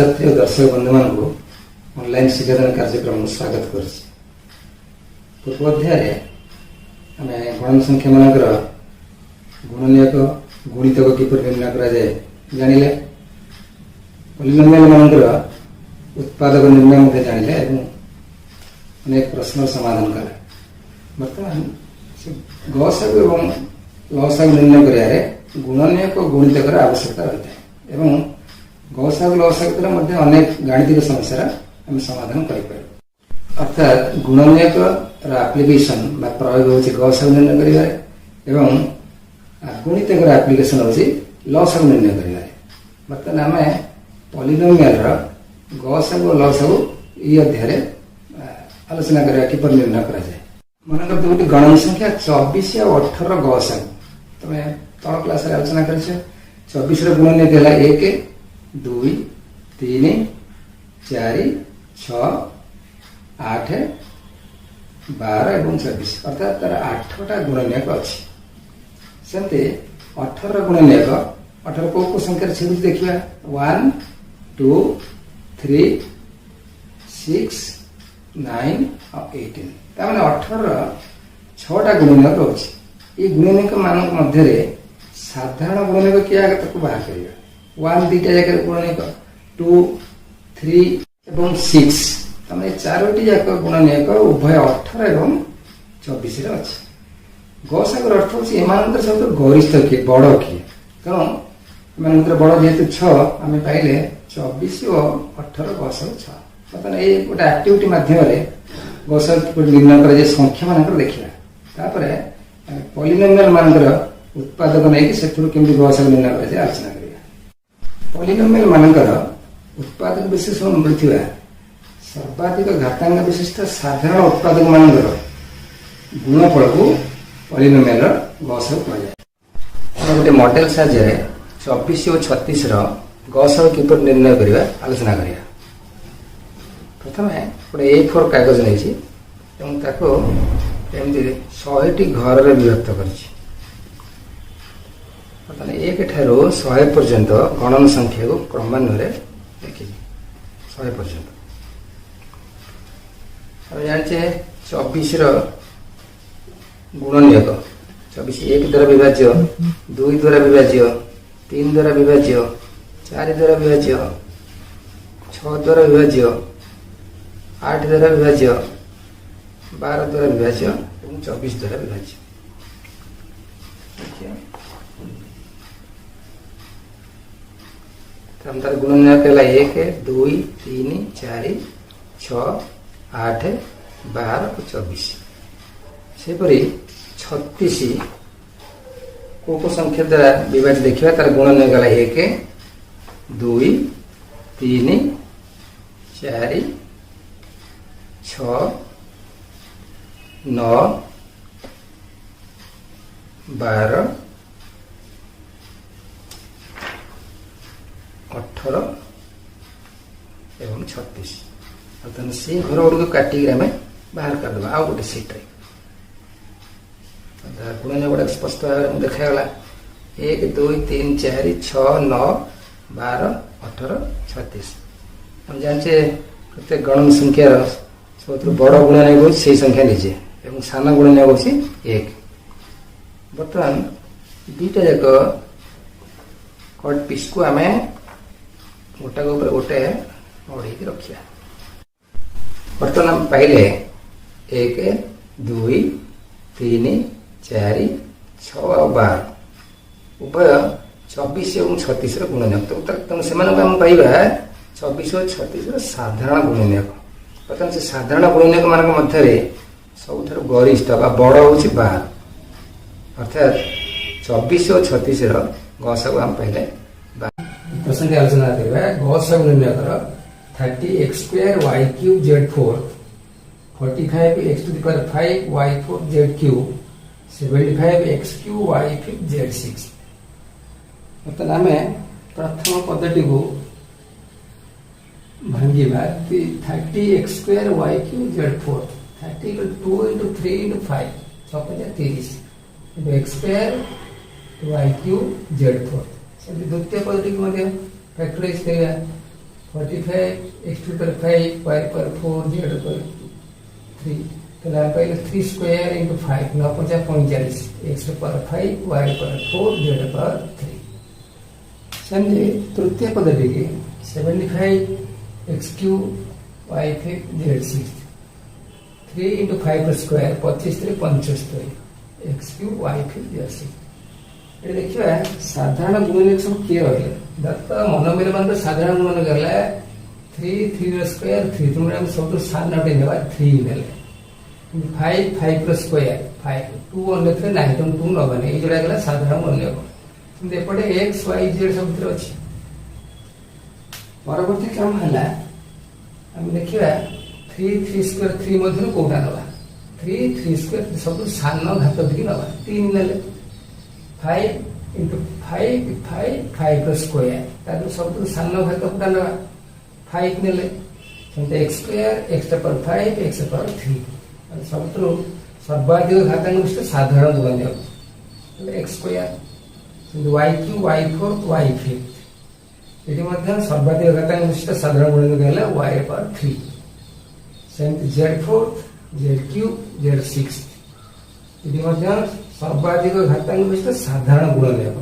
छात्रछात्री और दर्शक बंधु मान ऑनलाइन शिक्षादान कार्यक्रम स्वागत कर पूर्व अध्याय आम गणन संख्या मानकर गुणनीयक गुणितक किपर निर्णय कराए जानिले पॉलिनोमियल मानकर उत्पादक निर्णय जानिले अनेक प्रश्न समाधान कले बर्तमान गसागु एवं लसागु निर्णय करियारे गुणनीयक गुणितकर आवश्यकता रही है गसागु लसागु मध्य अनेक गाणितिक समस्या आम समाधान करें अर्थात गुणनीयक एप्लिकेशन प्रयोग होची गसागु निर्णय करियारे गुणितकर एप्लिकेशन होची लसागु निर्णय करियारे बर्तमान आम पॉलिनोमियल गसागु लसागु ई अध्याय आलोचना करिया किपर निर्णय करा जाए मनकर दुटी गणन संख्या 24 और 18 गसागु तमे तल क्लास रे आलोचना कर 24 रो गुणनीयक है 1 2 3 4 6 8 12 एवं 24 अर्थात तार 8टा गुणनीयक अच्छी सेमते 18 गुणनीयक 18 को संख्या छिड़ी देखिया 1 2 3 6 9 और 18 तार 18 6टा गुणनीयक अच्छी ये गुणनीयक मान मध्य साधारण गुणनीयक किया बाहर करिया 1 2टा जगह गुणनीयक 2 3 एवं 6 तमें चारोटी जाक गुणनीयक उभय 18 एवं 24 रे अछि गसागुर अर्थ होछि एमानंतर सब गरिष्ठ किए बड़ किए कारण एमानंतर बड़ जेतु 6 आमे पाइले 24 और 18 गसागु 6 मतलब ए गोटे एक्टिविटी माध्यम रे गसागु निर्णय करे जे संख्या मानकर देखिया तापरे पॉलिनोमियल मानकर उत्पादक नै कि सेथुर केमि गसागु निर्णय करे आलोचना करिया पॉलिनोमियल मानकर उत्पादक विशेषण मिलथिबा सर्वाधिक घातांक विशिष्ट साधारण उत्पादक मानकर गुणफल को पॉलिनोमियल गसागु कहा जाए गोटे मॉडल साहाय्य 24 और 36 गसागु किपर निर्णय करिया आलोचना करिया प्रथम गोटे A4 कागज नहीं ताको एमती 100टी घर में विभक्त कर एक ठारू 100 पर्यंत गणन संख्या को क्रमान्वय लिखी 100 पर्यंत जाने 24 गुणनीयक 24 1 द्वारा विभाज्य 2 द्वारा विभाज्य 3 द्वारा विभाज्य 4 द्वारा विभाज्य 6 द्वारा विभाज्य 8 द्वारा विभाज्य 12 द्वारा विभाज्य और 24 द्वारा विभाज्य तार गुणनीयक है 1 2 3 4 6 8 12 और 24 सेपरी 36 को संख्या द्वारा विभाज्य देखा तार गुणनीयक है 1 2 3 4 6 9 12 18 एवं 36 अर्थात से घर गुड़िक काटिक बाहर करदे आउ गोटे सीट्रे गुणनीय गुड़ा स्पष्ट भाव में देखागला 1 2 3 4 6 9 12 18 36 हम जाने प्रत्येक गणन संख्यार सब बड़ गुणनीयक हो संख्या निजे एवं सान गुणनीयक हो 1 बर्तमान दुईटा जाक कट पीस को आम गोटा गोटे मड़े रखा बर्तमान आम पाइले 1 2 3 4 6 और 12 उभय 24 और 36 गुणनीयक तेणु से पाइबा 24 और 36 साधारण गुणनीयक बर्तमान से साधारण गुणनीयक मान मध्य सब गरिष्ठ बड़ हूँ 12 अर्थात 24 और 36 गसागु आम पाइले प्रश्न की आलोचना करबा गसागु निर्णय 30x² y³ z4 45x to the power 5 y4 z³ 75x³ y5 z6 मतलब आम प्रथम पद्धति को भांगा 30x² y³ z4 30 2 into 3 into 5 30 x² y³ z4 द्वितीय पद्धति को फैक्टराइज करिया 45 x to the power 5 y power 4 z power 3 तो यहाँ पहले 3 square into 5 9 50 45 x to power 5 y power 4 z power 3 समझे तृतीय पद्धति की 75 x cube y 5 z 6 3 into 5 square 25 3 75 x cube y 5 z 6 ये देखिए साधारण गुणन सब किए रहे दत्त मनोमेर बंद साधारण गुणन करले 3 3 स्क्वायर 3 तुमरे हम सब साधारण नेबा 3 नेले 5 5 स्क्वायर 5 2 ओनली 3 9 तो 2 न बने ये जोड़ा गला साधारण गुणन लेबो तुम एपटे x y z सब भितर अछि परवर्ती काम हला हम देखिबा 3 3 स्क्वायर 3 मधुर कोटा नबा 3 3 स्क्वायर सब साधारण घात दिकी नबा 3 नेले 5 into 5 5 5 स्क्वायर ताकि सब सामना घात पुटा ना 5 नेले सेंटे x स्क्वायर x पर 5 x पर 3 और सब सर्वाधिक घातांक विशिष्ट साधारण गुणन देव x स्क्वायर सेंटे y क्यूब y 4 y 5 एटी मध्ये सर्वाधिक घातांक विशिष्ट साधारण गुणन देला y पर 3 सेंटे z 4 z cube z 6 eighty मध्ये सर्वाधिक घातांक विशिष्ट साधारण गुणन देव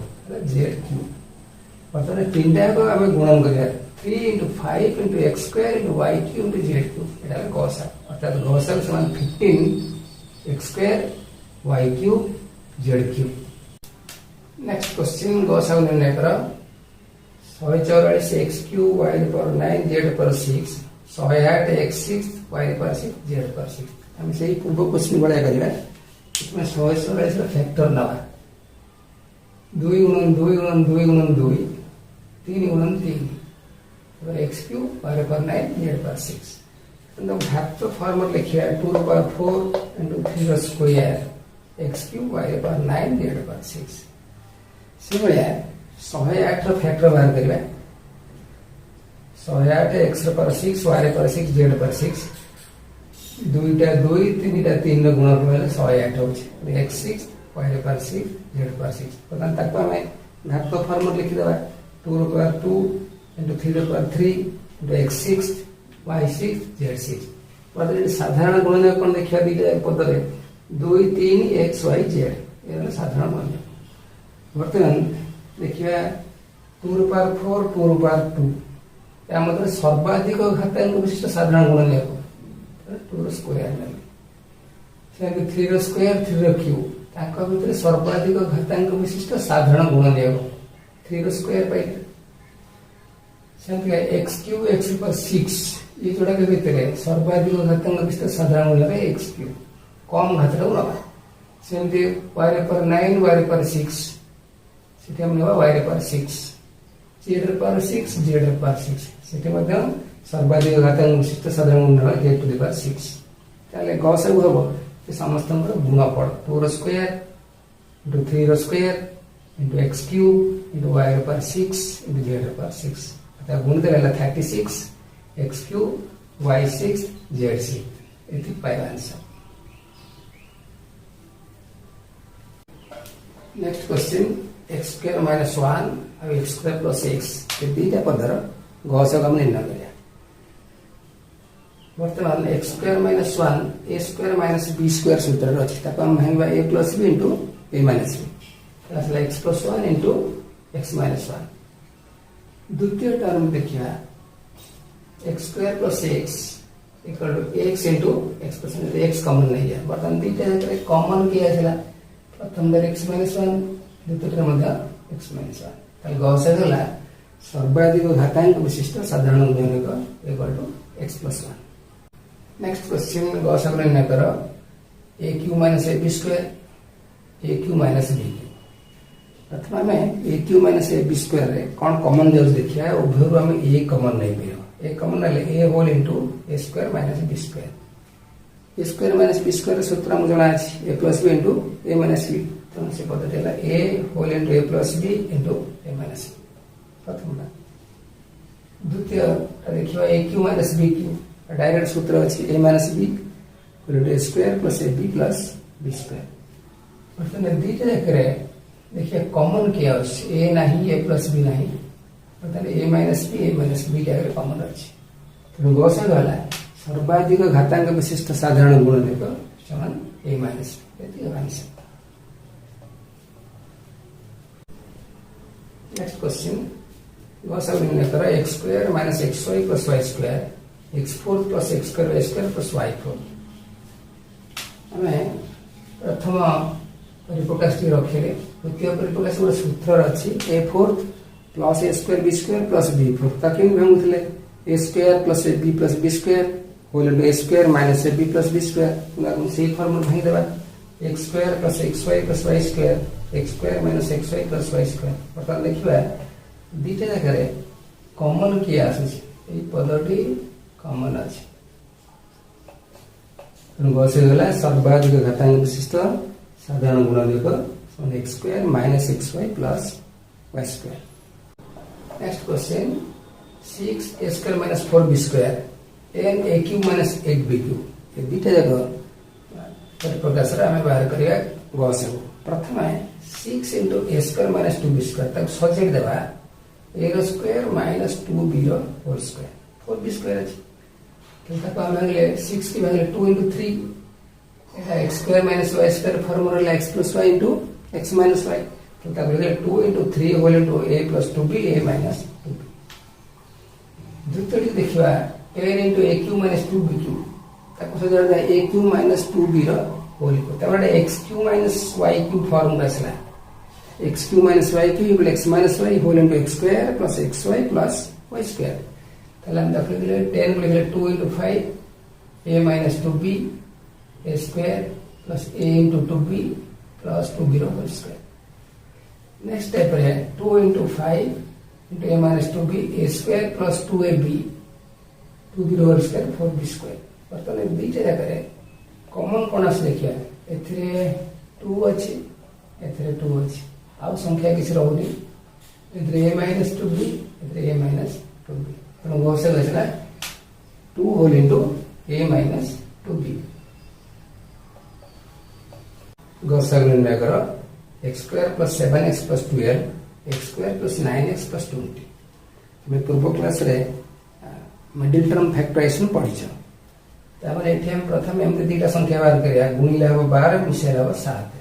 z क्यूब मतलब तीनटा को हमें गुणन करिया 3 into 5 into x square into y cube into z cube एटा गौसा अर्थात गौसा समान 15 x square y cube z cube next question गौसा निर्णय करो 144 x cube y पर 9 z पर 6 108 x 6 y पर 6 z पर 6 हम सही पूर्व क्वेश्चन बढ़ाया करिया इसमें 144 का फैक्टर ना 2 गुणन 2 गुणन 2 गुणन 2 3 गुणन 3 और x क्यूब y पर 9 z पर 6 तो घात फॉर्मूला लिखिया 2 पर 4 into 3 square x cube y पर 9 z पर 6 सिमिलर 108 रो फैक्टर बाहर करबा 108 x पर 6 y पर 6 z पर 6 दुईटा 2 तीनटा 3 रो गुणन होले 108 होछि x 6 y पर 6 z पर 6 पता तक हमें घात फॉर्मूला लिखि देबा 2 पर 2 into 3 पर 3 into x 6 y 6 z 6 पदरे साधारण गुणन कोन देखिया दिले पदरे 2 3 x y z ये साधारण गुणन वर्तमान देखिया 2 पर 4 2 पर 2 या मतलब सर्वाधिक घातांक विशिष्ट साधारण गुणन लेबो 2 स्क्वायर ले सेंगे 3 स्क्वायर 3 क्यूब ताका भितर सर्वाधिक घातांक विशिष्ट साधारण गुणन लेबो 3 स्क्वायर पाइ सेंगे x क्यूब x पर 6 ये जोड़ा के भितर सर्वाधिक घातांक विशिष्ट साधारण गुणन ले x क्यूब कम घात रहबा सेंगे y पर 9 y पर 6 सेठी हम लेबा y पर 6 z पर 6 z पर 6 सेठी मध्ये सर्वाधिक घातांक विशिष्ट साधारण गुणन z टू द पावर 6 ताले गौसा हबो कि समस्त गुणफल 2 square into 3 square into x cube into y पर 6 into z पर 6 अतः गुणित रहला 36 x क्यूब y 6 z 6 इति पाइला answer next question x square minus 1 और x स्क्वायर प्लस x ये दीटा पदर गौसा हम निर्णय करिया वर्तमान x square minus 1 a square minus b square सूत्र अछि ताको हम हेनबा a plus b into a minus b असला x plus 1 into x minus 1 द्वितीय टर्म देखिया x square plus x equal to x into x plus x common नहीं है वर्तमान दीटा जरे कॉमन किया छला प्रथम दर x माइनस 1 द्वितीय टर्म मध्ये x माइनस 1 ताल गौसा होला सर्वाधिक घातांक विशिष्ट साधारण गुणनक equal to x plus 1 next question गौसा निर्णय करो a cube minus ab square a cube minus b प्रथम में a cube minus ab square रे कोन कॉमन जाउस देखिया उभयरु हम a कॉमन नहीं पियो a कॉमन ले a whole into a square minus b square a square minus b square सूत्र हम जणा अछि a plus b into a minus b तो से पद देला a whole into a plus b into a minus b प्रथम द्वितीय देखियो a cube minus b cube direct सूत्र अछि a minus b equal to a square plus ab plus b square मतलब दीटा करे देखिए कॉमन किया a नहीं a प्लस b नहीं ताहले a minus b type common अछि तेणु गसागु होला सर्वाधिक घातांक विशिष्ट साधारण गुणनक समान a माइनस b एति मानि सकता। नेक्स्ट क्वेश्चन गसागु निर्णय कर x square minus xy plus y square x4 plus x square y square plus y4 हमें प्रथम परिप्रकाश टी रखिले द्वितीय परिप्रकाश गोटे सूत्र अछि a4 plus a square b square plus b4 ताकि भांगुतले a square plus b plus b square whole into a square minus ab plus b square लागु सेही फॉर्मूला भांगी देबा x square plus xy plus y square x square minus xy plus y square पता देखिबा दीटा जगह common किया आसी ए पदटी common अछि गसे गला सर्वाधिक घातांक विशिष्ट साधारण गुणनक x square minus xy plus y square. Next question 6a square minus 4b square and a cube minus 8b cube ये दीटा जगह परिप्रकाश रे हमें बाहर करिया गसे प्रथम 6 into a square minus 2b square तक सजेट देबा a रो स्क्वायर माइनस 2b रो होल स्क्वायर 4b स्क्वायर अछि किंतु को भागले 6 की भागले 2 into 3 एटा x square minus y square formula ला x plus y into x minus y किंतु भागले 2 into 3 whole into a plus 2b a minus 2b द्वितीय देखिबा a into a cube minus 2b cube ताको सजा दा a क्यूब minus 2b रो whole को तबडे x cube minus y cube formula असला x cube minus y cube equal x minus y whole into x square plus xy plus y square ताले हम देखले 10 को लिखले 2 into 5 a minus 2b a square plus a into 2b plus 2b whole square। Next step है 2 into 5 into a minus 2b a square plus 2ab 2b whole square 4b square बर्तन दीटा जगह common कोन आस देखिया एथिरे 2 अछि एथिरे 2 अछि आ संख्या किछ रहउनी एथिरे a minus 2b एथिरे a minus 2b तो गसे गसला 2 whole into a minus 2b गसा निर्णय करो x square plus 7x plus 12 x square plus 9x plus 20 हमें पूर्व क्लास रे मिडिल टर्म फैक्टराइजेशन पढ़ी छ तापर एठी हम प्रथम एम दीटा संख्या बाहर करिया गुणिले हो 12 मिसेला हो 7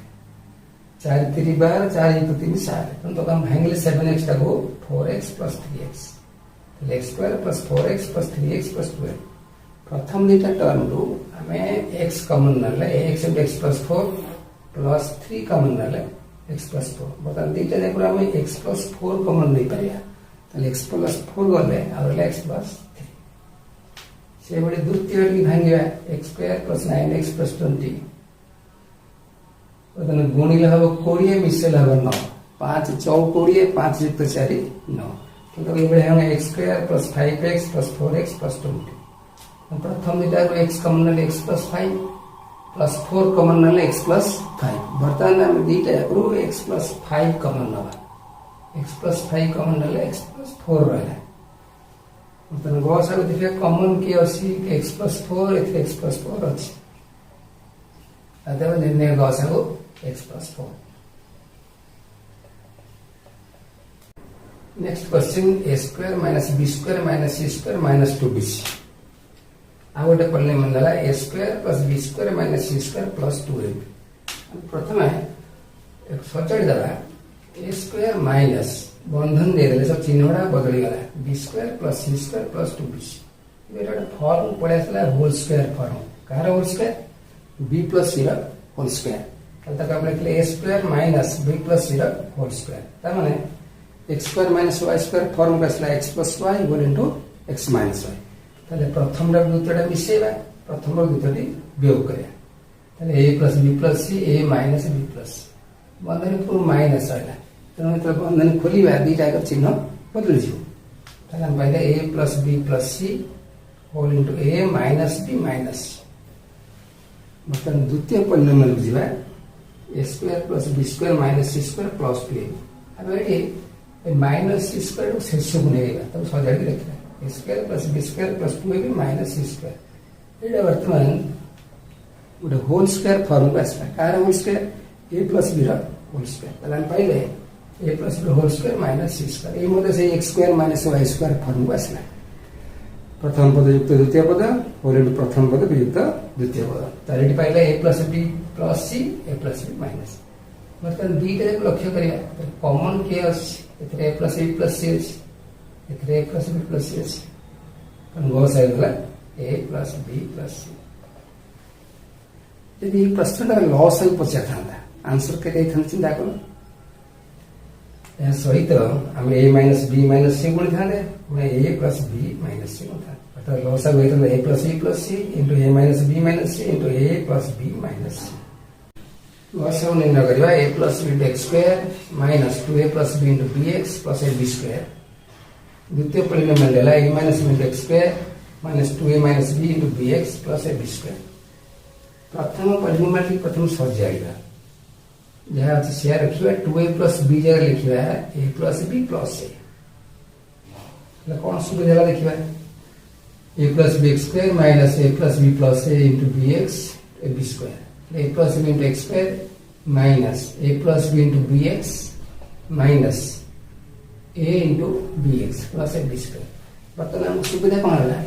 4 3 12 4 into 3 7 तो हम भांगले 7x टा को 4x plus 3x x square plus 4x plus 3x plus 12 प्रथम दीटा टर्म रो हमें x कॉमन नले x into x plus 4 plus 3 common नले x plus 4 बतन दीटा जे पूरा हमें x plus 4 कॉमन नहीं परिया ताले x plus 4 गले और x plus 3 से बड़े द्वितीय की भांगिया x square plus 9x plus 20 बतन गुणिले हबो 20 मिसेला हबो 9 5 4 20 5 युक्त 4 9 तो ये बड़े हम x square plus 5x plus 4x plus 20 प्रथम दीटा को x कॉमन ले x plus 5 plus 4 कॉमन ले x plus 5 बर्तन हम दीटा को x plus 5 कॉमन नबा x plus 5 कॉमन ले x plus 4 रहला बर्तन गसा को देखिए कॉमन की अछि x plus 4 एथे x plus 4 अछि अतः निर्णय गसा को x plus 4। Next question a square minus b square minus c square minus 2bc आ गोटे पढ़ले Mandla a square plus b square minus c square plus 2ab प्रथम एक सचड़ दबा a स्क्वायर माइनस बंधन दे देले सब चिन्हड़ा बदली गला b square plus c square plus 2bc बेटा फॉर्म पड़ेसला होल स्क्वायर फॉर्म कहार whole square b plus c whole square तब तक हम लिखले a square minus b plus c whole square त माने x square minus y square form कसला x plus y equal into x minus y ताले प्रथम रा द्वितीयटा मिसेबा प्रथम रा द्वितीयटी वियोग करिया ताले a plus b plus c a minus b plus बंधन पूर्ण माइनस आइला तो मतलब बंधन खोलिबा दीटा का चिन्ह बदल जियो ताले हम पाइले a plus b plus c whole into a minus b minus मतलब द्वितीय polynomial बुझिबा a square plus b square minus c square plus 2a अब एठी माइनस c स्क्वायर को शेष को नेगा तब सजा के रखना a square plus b square plus 2ab minus c square एटा वर्तमान उडे होल स्क्वायर फॉर्म का असला कार whole square a plus b रा होल स्क्वायर तलान पाइले A plus B whole square minus C square ये मध्य से X square minus Y square form को आसला प्रथम पद युक्त द्वितीय पद होल इनटू प्रथम पद वियुक्त द्वितीय पद तार ये पाइला ए प्लस बी प्लस सी ए प्लस बी माइनस बर्तमान दुईटा जाक लक्ष्य करिया कॉमन के अछि एथरे ए प्लस बी प्लस सी अछि एथरे ए प्लस बी प्लस सी अछि कन गो साइड गला ए प्लस बी प्लस सी यदि प्रश्न लॉस है पचार था आंसर के चिंता कर सहित आम a minus b minus c गुणी था a plus b minus c गुण था अर्थात लॉस a plus c into a minus b minus c into a plus b minus c लॉस निर्णय करवा a plus b into x square minus 2a plus b into b x plus a b square द्वितीय polynomial देला a minus b into x square minus 2a minus b into b x plus a b square प्रथम polynomial प्रथम सजाइबा जहाँ अच्छे share रखिए 2a plus B जगह लिखा है a plus b plus a कौन सुविधा लिखा a plus b x square minus a plus b plus a into b x a b square a plus b into x square minus a plus b into b x minus a into b x plus a b square बर्तमान आम सुविधा कौन है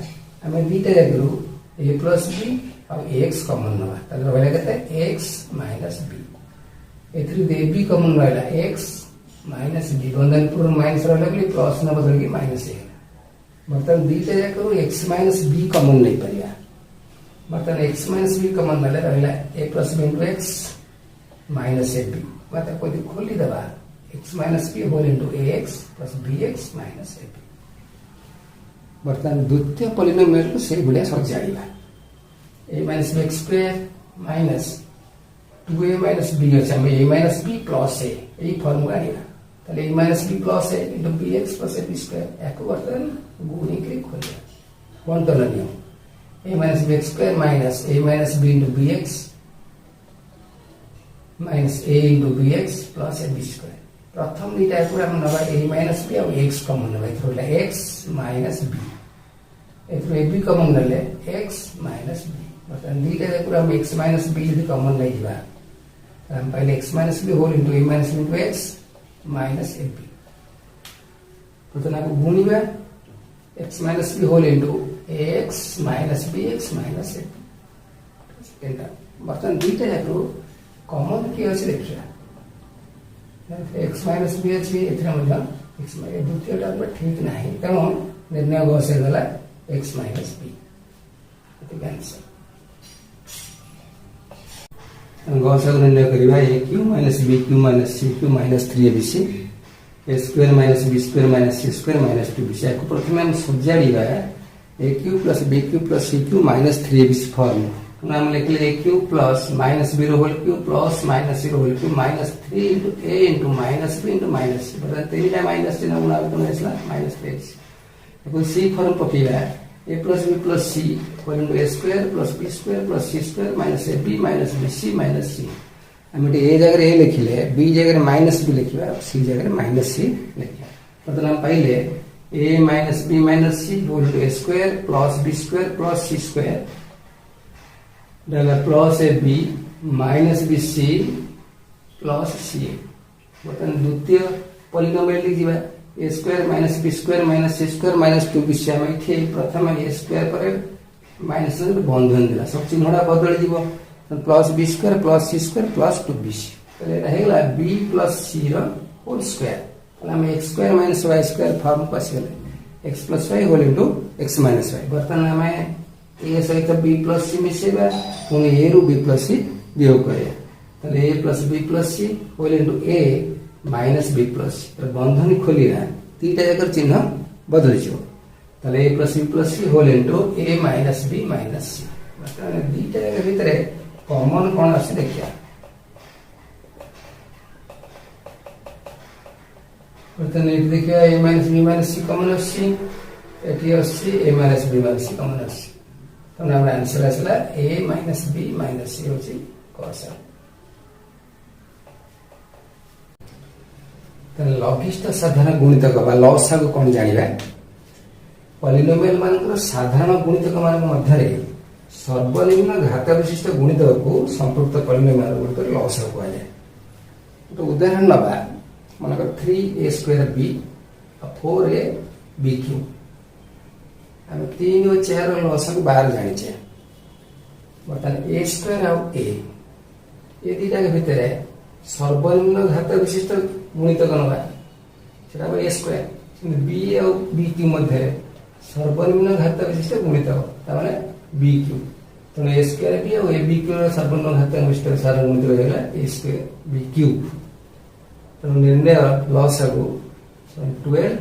आम दुईटा जगह a plus b और x common नवा रहा कहते एक्स माइनस बी एथरे ए बी कमन रहा एक्स माइनस बी बंधन पूर्व माइनस रहा प्लस न बदल के माइनस ए बर्तमान दुईटा जाक एक्स माइनस बी कमन नहीं पारिया बर्तमान एक्स माइनस बी कमन रहा a plus b into x minus a b मतलब कोई खोली दबा x minus b whole into a x plus b x minus a b बर्तमान द्वितीय पॉलिनोमियल को से भाया सजाइबा a minus b x square minus 2a minus b अच्छे a minus b plus a यही फर्मुला आना ताले a minus b plus a into b x plus a b square या बर्तमान गुणी के खोलिया बंटन नियम a minus b x square minus a minus b into b x minus a into b x plus a b square प्रथम दुईटा पूरा नवा ए माइनस बी और एक्स कमन नवा x minus b a b common ना x minus B बर्तमान दुईटा पूरा एक्स माइनस बी यदि कमन नहीं जा पहले x minus b whole into a minus b into x minus a b बर्तमान आपको गुणिबा x minus b whole into x minus b x minus a b बर्तमान दुईटा जाक कमन किए अच्छे देखिए एक्स माइनस बी अच्छी द्वितीयटा ठीक ना तेणु निर्णय बसगला एक्स माइनस बी आंसर गौसक निर्णय करवा a cube minus b cube minus c cube minus 3abc a square minus b square minus C square minus 2bc या प्रथम आम सजाड़ा a cube plus b cube plus c cube minus 3abc form आम लिखले a cube plus minus b whole cube plus minus c whole cube minus 3 into a into minus b into minus सी बता 3टा minus चिन्ह गुणा minus 3 c form पकेगा a plus c whole into a square plus b square plus c square minus a b c minus c आम a जगह a लिखिले b जगह minus b लिखा सी जगह माइनस सी लिखा बर्तमान पाइले a minus b minus c whole into a square plus b square plus c square plus a b minus b c plus सी बर्तमान द्वितीय पॉलिनोमियल लिखा a square minus b square minus C square minus 2bc आम ये प्रथम ए square पर minus बंधन दिला सब चिन्हटा बदल plus b square plus c square plus 2bc b plus c whole square आम x square minus Y square form को आसगले x plus y whole into x minus y बर्तमान आम ए सहित बी प्लस सी मिसेबा पुणी ए रु बी प्लस सी वियोग करिया ए plus b plus c whole into a minus b plus बंधन खोलिया दुईटा जाकर चिन्ह बदल ए plus c whole into a minus b minus सी दुईटा जगह भितर कॉमन कौन अच्छे देखिए देखिए ए माइनस बी माइनस सी कॉमन अच्छी ए माइनस बी माइनस सी कॉमन अच्छी तो आंसर आसला ए माइनस बी माइनस सी हूँ कस लघिष्ठ साधारण गुणितक लसागु कौन जाना पॉलिनोमियल मान साधारण गुणितक मान मध्य सर्वनिम्न घात विशिष्ट गुणितक को संपृक्त पॉलिनोमियल गुणितक लसागु कहुए तो उदाहरण नवा मनकर 3a² b और 4a b क्यूब आम 3 और 4 लसक 12 जाने बर्तमान a² आ ए दीटा भितर सर्वनिम्न घात विशिष्ट गुणितक नवा से a² बी और बी क्यूब मध्य सर्वनिम्न घात विशिष्ट गुणितक ताने बी क्यूब तेणु a² b और a b क्यूब सर्वनिम्न घात विशिष्ट सार गुणितक होगा a² b क्यूब तेणु निर्णय लसगु 12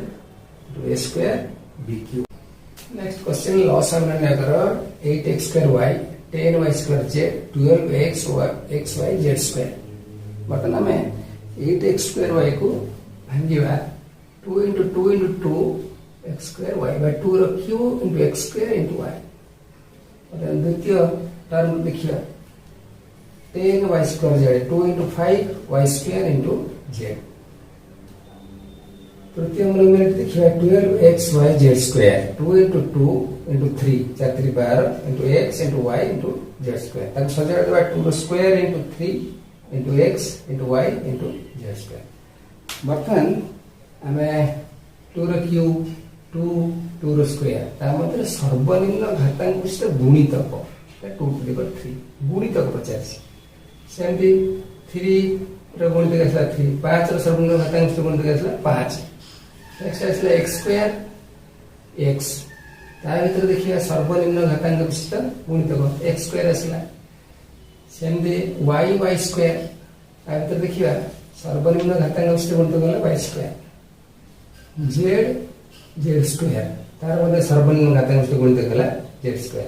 a² b cube. Next question लसगु निर्णय कर 8x² y 10y² z 12xy z²। बर्तमान आम 8x² y को भांगा 2 into 2 into 2 x² y by 2 रो cube into x² into y। द्वितीय टर्म देखिए 10y² z 2 into 5y² into z। तृतीय मूलमेट देखिए 12xy z² 2 into 2 into 3 4 3 12 into x into y into z²। तक सजाड़ देबा 2 रो square into 3 into x into y into z²। बर्तमान आमे 2 रो क्यूब 2 रो स्क्वायर ता मतलब सर्वनिम्न घातांक विशिष्ट गुणितक 2 to the power 3 गुणितक पचास सेमती 3 रो गुणितक आसला 3 5 रो सर्वनिम्न घातांक विशिष्ट गुणितक आसला 5। नेक्स्ट आसला x² x ता भीतर देखिए सर्वनिम्न घातांक विशिष्ट गुणितक x² आसला सेमती y² ता भीतर देखिए सर्वनिम्न घातांक विशिष्ट गुणितक होला y² z² तार मध्य सर्वनिम्न घातांक विशिष्ट गुणितक होला z²।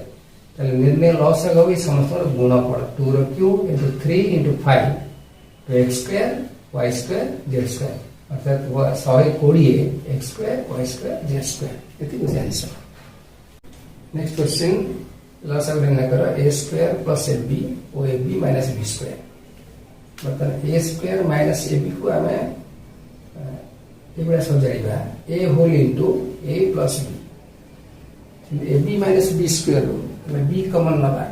ताले निर्णय लसग होई समस्त गुणफल 2 रो क्यूब into 3 into 5 तो x² y² z² अर्थात 120 x² y² z² इति बुझे आंसर। नेक्स्ट क्वेश्चन लसग निर्णय कर a² plus ab और ab minus b²। मतलब a² minus ab को आमे एबडा सजाइबा a whole into a plus b ab minus b² b common नबा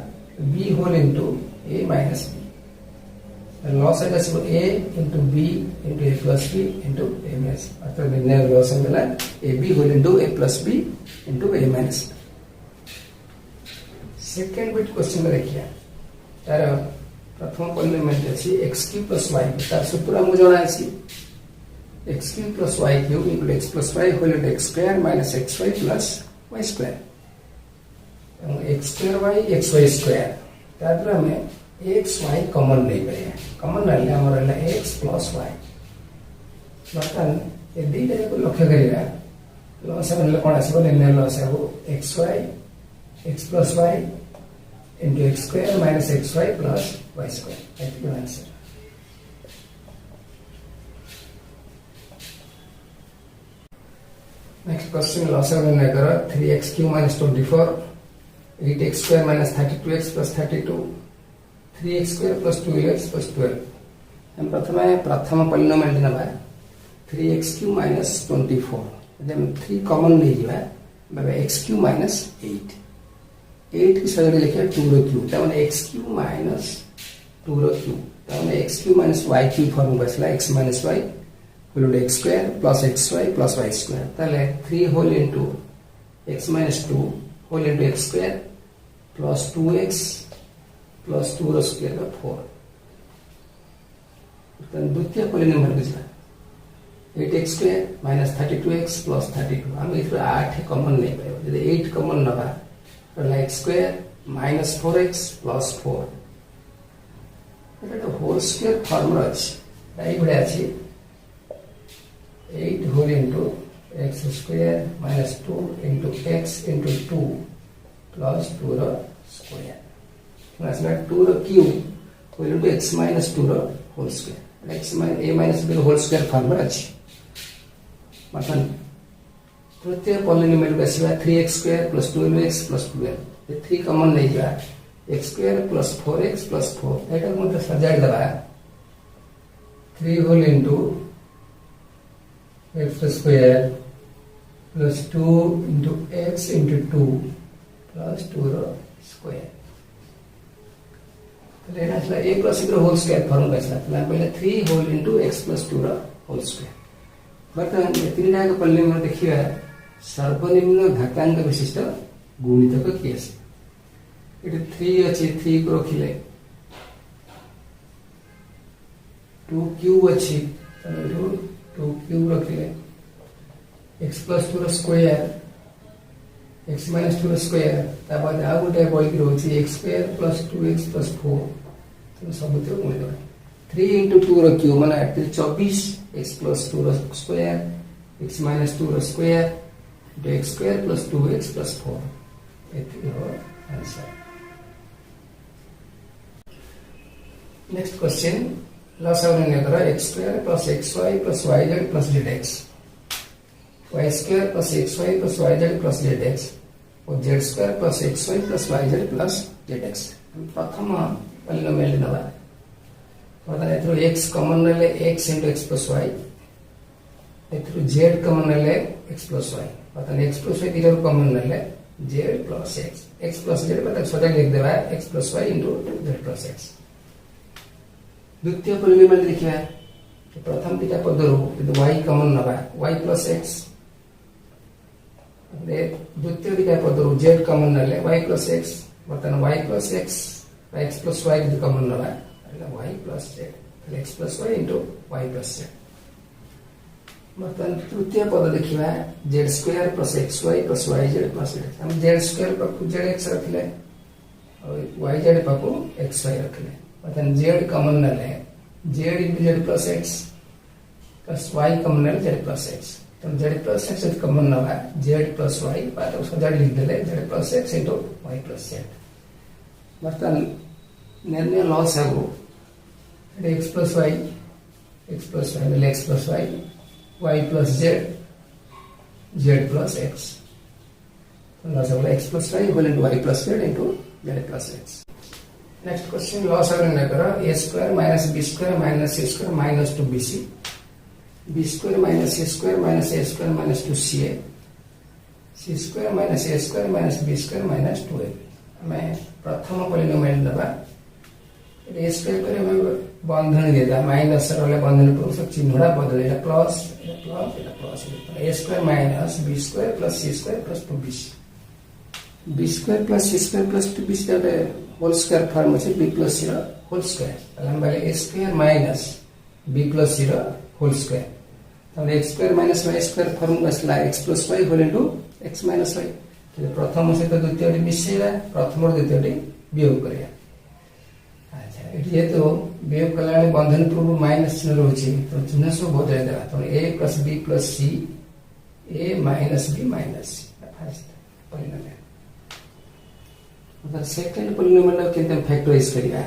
b whole into a minus b लॉस है जैसे a into b into a plus b into a minus अर्थात निर्णय लॉस है मिला ab whole into a plus b into a minus। Second bit question में देखिए तार प्रथम पॉलिनोमियल अछि x³ plus y तार सूत्र हमको जणा अछि x³ plus y³ into x plus y whole into x² minus xy plus y² x² y xy² तार हमें xy कॉमन नहीं पाए कॉमन रहले हमर रहले x plus y। बर्तन ए दीटा को लक्ष्य करिया लॉस बनले कोन आसीबो निर्णय लॉस है xy x plus y into x² minus xy plus y² एट आंसर। नेक्स्ट क्वेश्चन लॉस निर्णय कर 3x³ minus 24 8x² minus 32x plus 32 3x² plus 2x plus 12। हम प्रथम पॉलिनोमियल नबा 3x³ minus 24 जब 3 कॉमन नहीं जिबा बाबा x³ minus 8 8 की सजाड़ी लिखिया 2 रो क्यूब ताने x³ minus 2 रो क्यूब ताने x³ minus y³ फॉर्म बसला x minus y equal to x² plus xy plus y² ताले 3 whole into x minus 2 whole into x² plus 2x plus 2 रो स्क्वायर का 4। तन द्वितीय पॉलिनोमियल बुझला 8x² minus 32x plus 32 हम इथरो 8 common नहीं पाए यदि 8 कॉमन नबा तो x² minus 4x plus 4 एटा होल स्क्वायर फॉर्म अछि दाई बडा अछि 8 whole into x square minus 2 into x into 2 plus 2 रो स्क्वायर plus 2 रो cube equal to x minus 2 रो whole square x minus a minus b रो whole square form अछि। मतलब तृतीय पॉलिनोमियल का सिवा 3x² plus 12x plus 12 ये 3 कॉमन नहीं जा x² plus 4x plus 4 एटा मतलब सजाड़ दबा 3 whole into x square plus 2 into x into 2 plus 2 रो स्क्वायर तो लेना है a plus b रो होल स्क्वायर फॉर्म कैसा तो पहले 3 whole into x plus 2 रो होल स्क्वायर बर्तमान तीनटा पॉलिनोमियल देखिए सर्वनिम्न घातांक विशिष्ट गुणितक किए ये 3 अच्छी 3 को रखिले 2 क्यूब अच्छी 2 क्यूब रखिले x plus 2 square x minus 2 square ताबाद आ गोटे बॉडी रोची x square plus 2x plus 4 तो सब तो गुणित 3 into 2 रो क्यूब माने 24 x प्लस 2 रो स्क्वायर x माइनस 2 रो square into x square plus 2x plus 4 एति हो आंसर। नेक्स्ट क्वेश्चन लसागु निर्णय करो x square plus xy plus yz plus zx y square plus xy plus yz plus zx और z square plus xy plus yz plus zx प्रथम polynomial नबा मतलब एथरो x common ले x into x plus y एथरो z common ले x plus y मतलब x plus y दिलो common ले z plus x plus z मतलब सोजा लिख देबा x plus y into z plus x। द्वितीय पॉलिनोमियल देखिए प्रथम पिता पद रो y कॉमन नबा y plus x द्वितीय दिटा पद z कॉमन नले y plus x मतलब y plus x x plus y जो कॉमन नबा y plus z x plus y into y plus z मतलब तृतीय पद देखिबा z square plus xy plus yz plus z हम z स्क्वायर पर zx रखले और yz पर xy रखले मतलब z कॉमन नले z into z plus x plus y common नले z plus x तो z plus x कॉमन नबा z plus y पर उसको z लिख देले z plus x into y plus z मतलब निर्णय लॉस है वो x plus y मिले x plus y plus z plus x loss है x plus y equal into y plus z into z plus x। Next question loss अगर निर्णय करो a square minus b square minus c square minus 2bc b square minus c square minus a square minus 2ca c square minus a square minus b square minus 2ab मैं प्रथम polynomial दबा ए square पर हम बंधन देता minus वाला बंधन पर सब चिन्हड़ा बदले এটা plus a square minus b square plus c square plus 2bc b square plus c square plus 2bc दा होल स्क्वायर फॉर्म আছে b plus c whole square हम पहले a square minus b plus c whole square तब x square minus y square form असला x plus y whole into x minus y तो प्रथम से तो द्वितीय मिसेला प्रथम और द्वितीय वियोग करिया ये तो वियोग कलाने बंधन पूर्व माइनस चिन्ह रहुची तो चिन्ह सब बदले देबा तो a plus b plus c a minus b minus c first polynomial मतलब सेकंड पॉलिनोमियल के हम फैक्टराइज करिया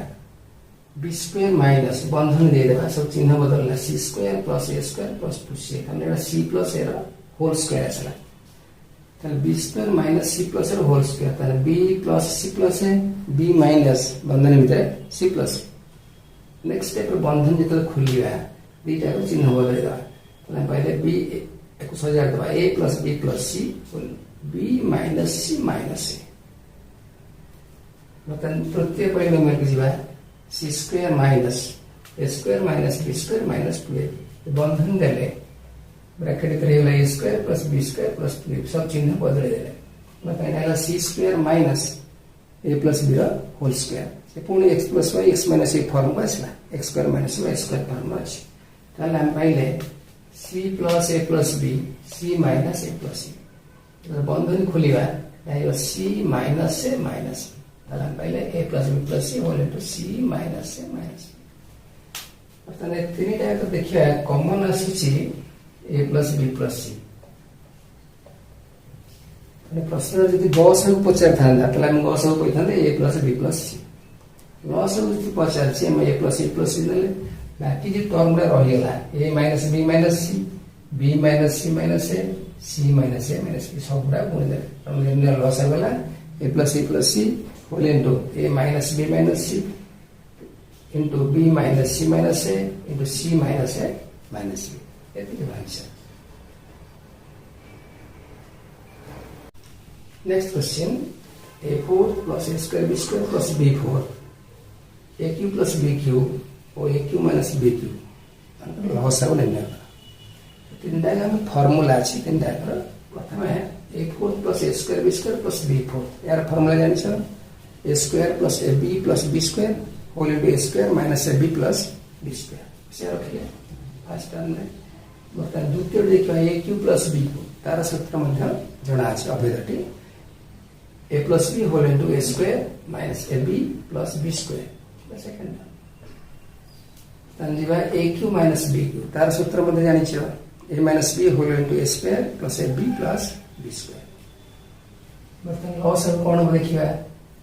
b स्क्वायर माइनस बंधन दे देबा सब चिन्ह बदलना c square plus a square plus 2c हमने c plus a whole square असला ताले b square minus c plus a whole square ताले b plus c plus a b minus बंधन भितर c plus नेक्स्ट स्टेप बंधन जितल खुलिया beta को चिन्ह बदल देबा ताले पहले b को सजा देबा a plus b plus c b minus c minus a मतलब तृतीय पॉलिनोमियल के जीवा c square minus a square minus b square minus 2a बंधन देले ब्रैकेट करेला a square plus b square plus 2a सब चिन्ह बदले देले मतलब एला c square minus a plus b whole square से पुणी x plus y x minus a form आसला x square minus y square form अछि ताले हम पाइले c plus a plus b c minus a plus c बंधन खुलिबा आयो c minus a minus ताले हम पाइले a plus b plus c whole into c minus a minus अर्थात तीनटा तो देखिया कॉमन आसी a plus b plus c ने प्रश्न जति गस को पचार थांदा तला हम गस को कहिथांदे a plus b plus c गस को जति पचार छी हम a plus c नेले बाकी जे टर्म रे रहिला a minus b minus c b minus c minus a c minus a minus b सबडा गुण दे हम ने लॉस आगला a plus c whole into a minus b minus c into b minus c minus a into c minus a minus b answer. Next question a4 plus a square b square plus b4 a cube plus b cube और a cube minus b cube loss है बोलेंगे तीन time formula अच्छी तीन time प्रथम a4 plus a square b square plus b4 यार formula जानिछ a square plus ab plus b square whole into a square minus ab plus b square से रखिए फर्स्ट टर्म में बर्तमान द्वितीय देखिए a क्यू प्लस b तार सूत्र मध्य जणा अछि अभेदटी a plus b whole into a square minus ab plus b square second तन जीवा a cube minus b cube तार सूत्र मध्य जानिछ a minus b whole into a square plus ab plus b square बर्तन लॉस अब कौन देखिए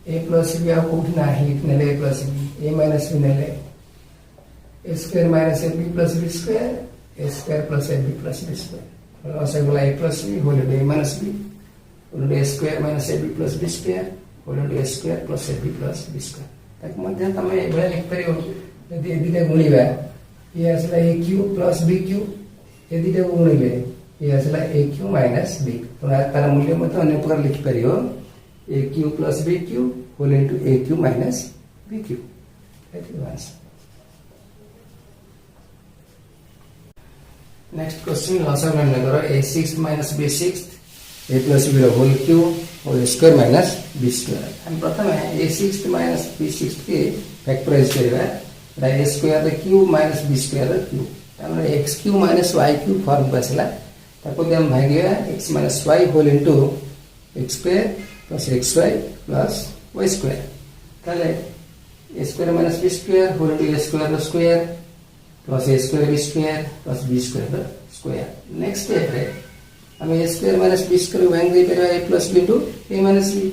a plus b आ कोठी नाही नेले a plus b a minus b नेले a square minus ab plus b square a square plus ab plus b square loss अब a plus b whole into a minus b whole into a square minus ab plus b square whole into a square plus ab plus b square तक मध्य तमे एबळे लिख परियो यदि एदिले गुणिबा ये असला a cube plus b cube यदि को गुणिले ये असला a क्यू माइनस b तो तार मूल्य मत अन्य प्रकार लिखि परियो a cube plus b cube whole into a cube minus b cube that is answer next question लॉसर में करो a6 minus b6 a plus b whole cube whole square minus b square हम प्रथम है a6 माइनस b6 के factorise करबा a square the cube minus b square the cube हमरे x cube minus y cube form बसला ताको हम भागिया x minus y whole into x square plus xy plus y square ताले a square minus b square whole into a square the square plus a square b square plus b square the square next step रे हम a square minus b स्क्वायर भाग दे परबा a plus b into a minus b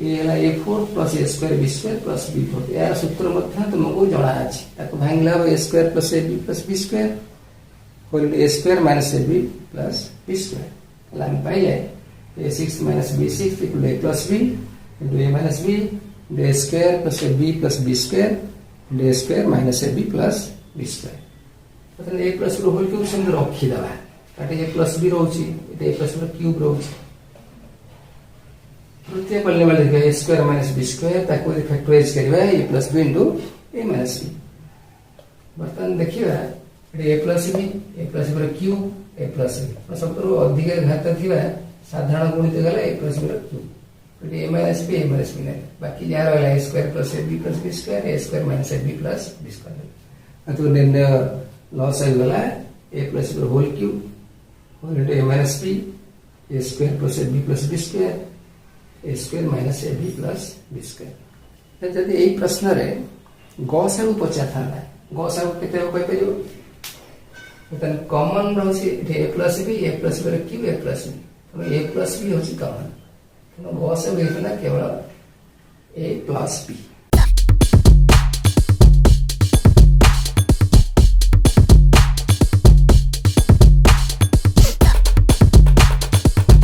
ये हला a4 plus a square b square plus b4 यार सूत्र मध्य तुमको जणा अछि ताको भागला a square plus ab plus b square whole a square minus ab plus b square line पाइले a6 minus b6 equal a plus b into a minus b into a square plus b plus b square into a square minus ab plus b square तो a plus रो whole cube संग रखि दबा काटे a plus b रहउची ए a plus रो cube रहउची तृतीय पल्ले में लिखा a square minus b square ताको फैक्टराइज करबा a plus b into a minus b बर्तन देखिबा a प्लस b रो क्यूब a प्लस b सबरो अधिक घात थिबा साधारण गुणित गला a प्लस b रो क्यूब a माइनस b ने बाकी जा रहला a square plus ab plus b square a square minus ab plus b square तो निर्णय लॉस हो गला a plus b whole cube whole into a minus b a square plus ab plus b square a square minus ab plus b square जदि एई प्रश्न रे गसागु पचा थाला गसागु केते कहि परियो तन कॉमन रहसी a plus b a plus b क्यू a प्लस b तो a प्लस b होची कॉमन तो गसागु हेतला केवल a प्लस b